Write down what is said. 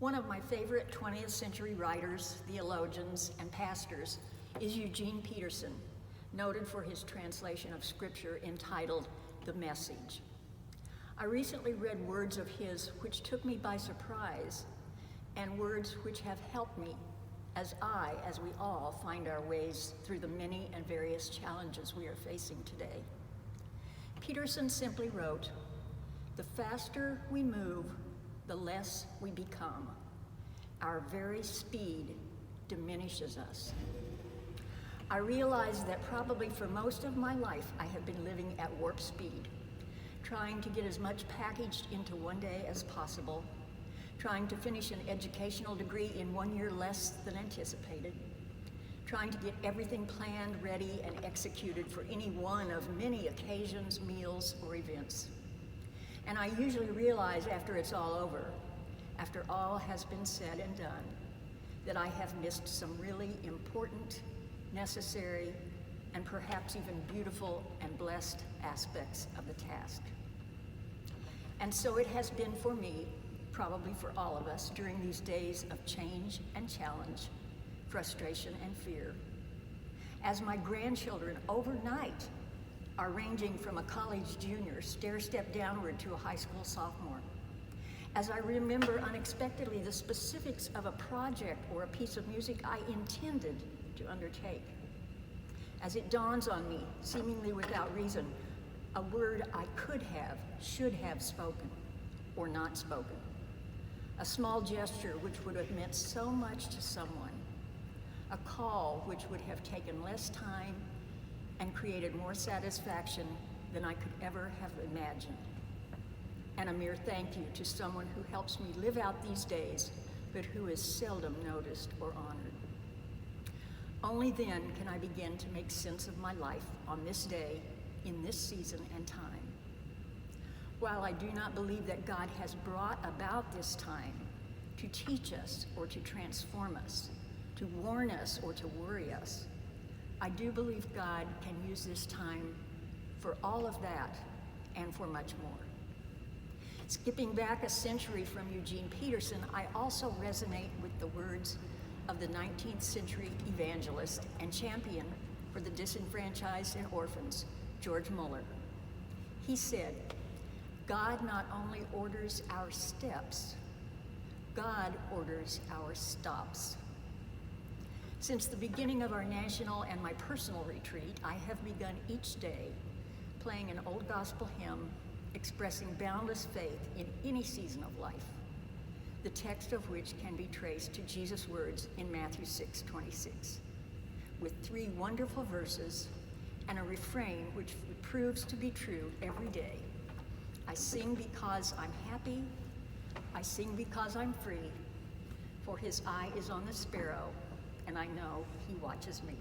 One of my favorite 20th century writers, theologians, and pastors is Eugene Peterson, noted for his translation of scripture entitled The Message. I recently read words of his which took me by surprise, and words which have helped me as we all find our ways through the many and various challenges we are facing today. Peterson simply wrote, "The faster we move, the less we become. Our very speed diminishes us." I realize that probably for most of my life, I have been living at warp speed, trying to get as much packaged into one day as possible, trying to finish an educational degree in 1 year less than anticipated, trying to get everything planned, ready, and executed for any one of many occasions, meals, or events. And I usually realize after it's all over, after all has been said and done, that I have missed some really important, necessary, and perhaps even beautiful and blessed aspects of the task. And so it has been for me, probably for all of us, during these days of change and challenge, frustration and fear. As my grandchildren overnight are ranging from a college junior stair-step downward to a high school sophomore. As I remember unexpectedly the specifics of a project or a piece of music I intended to undertake. As it dawns on me, seemingly without reason, a word I could have, should have spoken, or not spoken. A small gesture which would have meant so much to someone. A call which would have taken less time and created more satisfaction than I could ever have imagined. And a mere thank you to someone who helps me live out these days, but who is seldom noticed or honored. Only then can I begin to make sense of my life on this day, in this season and time. While I do not believe that God has brought about this time to teach us or to transform us, to warn us or to worry us, I do believe God can use this time for all of that and for much more. Skipping back a century from Eugene Peterson, I also resonate with the words of the 19th century evangelist and champion for the disenfranchised and orphans, George Muller. He said, "God not only orders our steps, God orders our stops." Since the beginning of our national and my personal retreat, I have begun each day playing an old gospel hymn expressing boundless faith in any season of life, the text of which can be traced to Jesus' words in Matthew 6:26, with 3 wonderful verses and a refrain which proves to be true every day. I sing because I'm happy, I sing because I'm free, for his eye is on the sparrow, and I know he watches me.